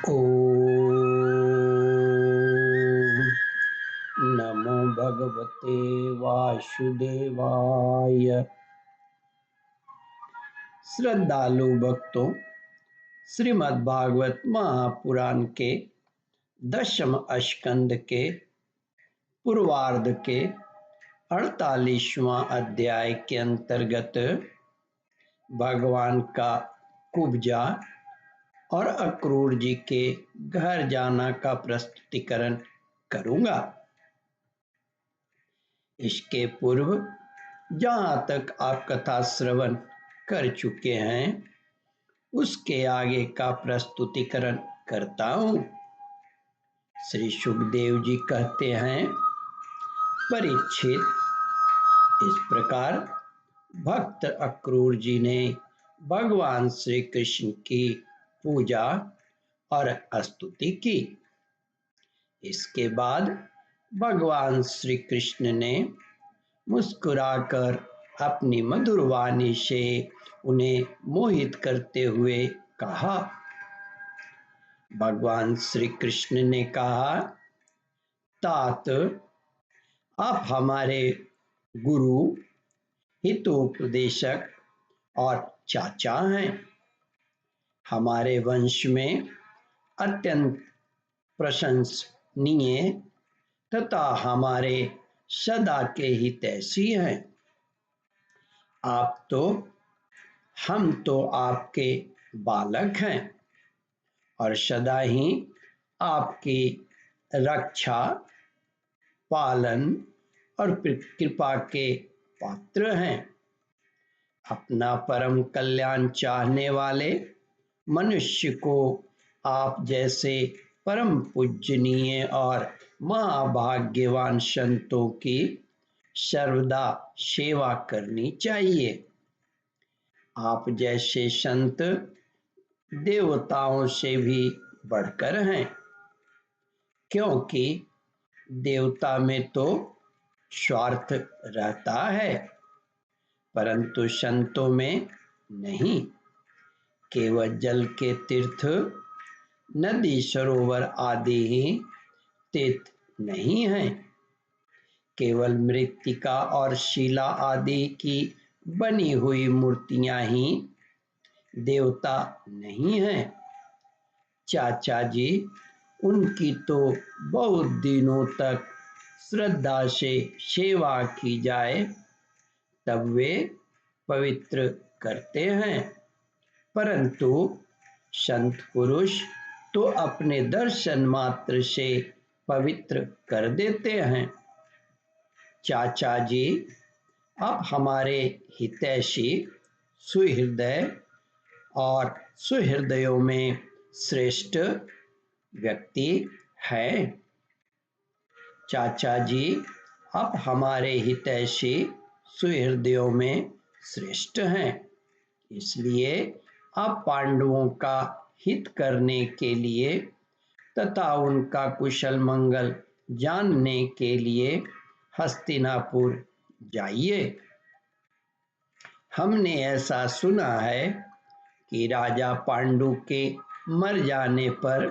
ओम नमो भगवते वासुदेवाय। श्रद्धालु भक्तों, श्रीमद् भागवत महापुराण के 10वें स्कंद के पूर्वार्ध के 48वां अध्याय के अंतर्गत भगवान का कुब्जा और अक्रूर जी के घर जाना का प्रस्तुतिकरण करूंगा। इसके पूर्व जहां तक आप कथा श्रवण कर चुके हैं उसके आगे का प्रस्तुतिकरण करता हूं। श्री सुखदेव जी कहते हैं, परीक्षित, इस प्रकार भक्त अक्रूर जी ने भगवान श्री कृष्ण की पूजा और स्तुति की। इसके बाद भगवान श्री कृष्ण ने मुस्कुराकर अपनी मधुर वाणी से उन्हें मोहित करते हुए कहा। भगवान श्री कृष्ण ने कहा, तात, आप हमारे गुरु, हितोपदेशक और चाचा हैं। हमारे वंश में अत्यंत प्रशंसनीय तथा हमारे सदा के हितैषी हैं। हम तो आपके बालक हैं और सदा ही आपकी रक्षा, पालन और कृपा के पात्र हैं। अपना परम कल्याण चाहने वाले मनुष्य को आप जैसे परम पूजनीय और महाभाग्यवान संतों की सर्वदा सेवा करनी चाहिए। आप जैसे संत देवताओं से भी बढ़कर हैं, क्योंकि देवता में तो स्वार्थ रहता है परंतु संतों में नहीं। केवल जल के तीर्थ, नदी, सरोवर आदि ही तीर्थ नहीं हैं। केवल मृत्तिका और शिला आदि की बनी हुई मूर्तियां ही देवता नहीं हैं। चाचा जी, उनकी तो बहुत दिनों तक श्रद्धा से सेवा की जाए तब वे पवित्र करते हैं, परंतु संत पुरुष तो अपने दर्शन मात्र से पवित्र कर देते हैं। चाचा जी, आप हमारे हितैषी, सुहृदय और सुहृदयों में श्रेष्ठ व्यक्ति हैं। चाचा जी, आप हमारे हितैषी, सुहृदयों में श्रेष्ठ हैं। इसलिए आप पांडवों का हित करने के लिए तथा उनका कुशल मंगल जानने के लिए हस्तिनापुर जाइए। हमने ऐसा सुना है कि राजा पांडु के मर जाने पर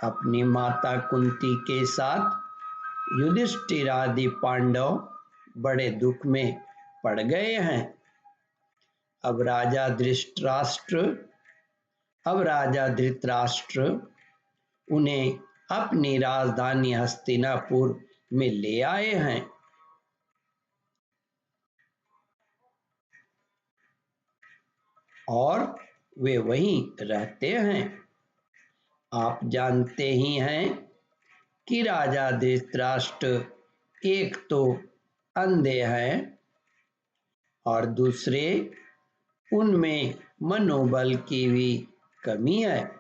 अपनी माता कुंती के साथ युधिष्ठिर आदि पांडव बड़े दुख में पड़ गए हैं। अब राजा धृतराष्ट्र उन्हें अपनी राजधानी हस्तिनापुर में ले आए हैं। और वे वहीं रहते हैं। आप जानते ही हैं कि राजा धृतराष्ट्र एक तो अंधे हैं और दूसरे उनमें मनोबल की भी कमी है।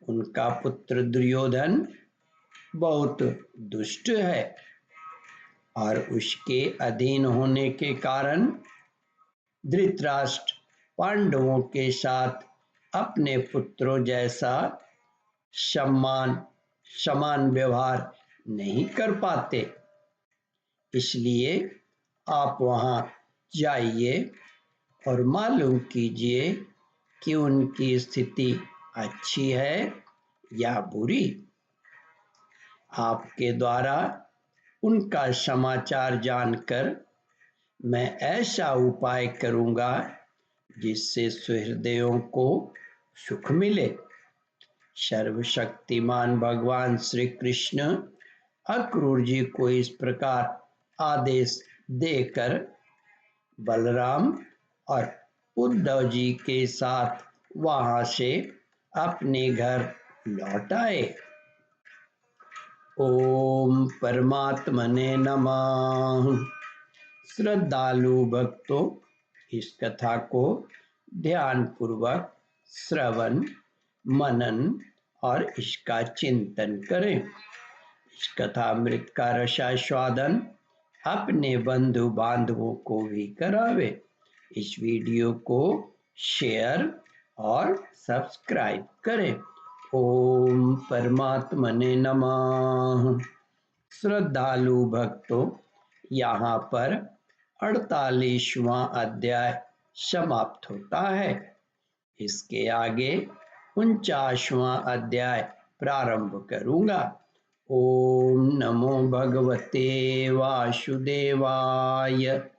उनका पुत्र दुर्योधन बहुत दुष्ट है और उसके अधीन होने के कारण धृतराष्ट्र पांडवों के साथ अपने पुत्रों जैसा समान व्यवहार नहीं कर पाते। इसलिए आप वहां जाइए और मालूम कीजिए कि उनकी स्थिति अच्छी है या बुरी? आपके द्वारा उनका समाचार जानकर मैं ऐसा उपाय करूंगा जिससे सुहृदयों को सुख मिले। सर्वशक्तिमान भगवान श्री कृष्ण अक्रूर जी को इस प्रकार आदेश देकर बलराम और उद्धव जी के साथ वहां से अपने घर लौट आए। ओम परमात्मने नमः। श्रद्धालु भक्तों, इस कथा को ध्यान पूर्वक श्रवण मनन और इसका चिंतन करें। इस कथामृत का रसास्वादन अपने बंधु बांधवों को भी करावे। इस वीडियो को शेयर और सब्सक्राइब करें। ओम परमात्मने नमः। श्रद्धालु भक्तों, यहाँ पर 48वां अध्याय समाप्त होता है। इसके आगे 49वां अध्याय प्रारंभ करूंगा। ओम नमो भगवते वासुदेवाय।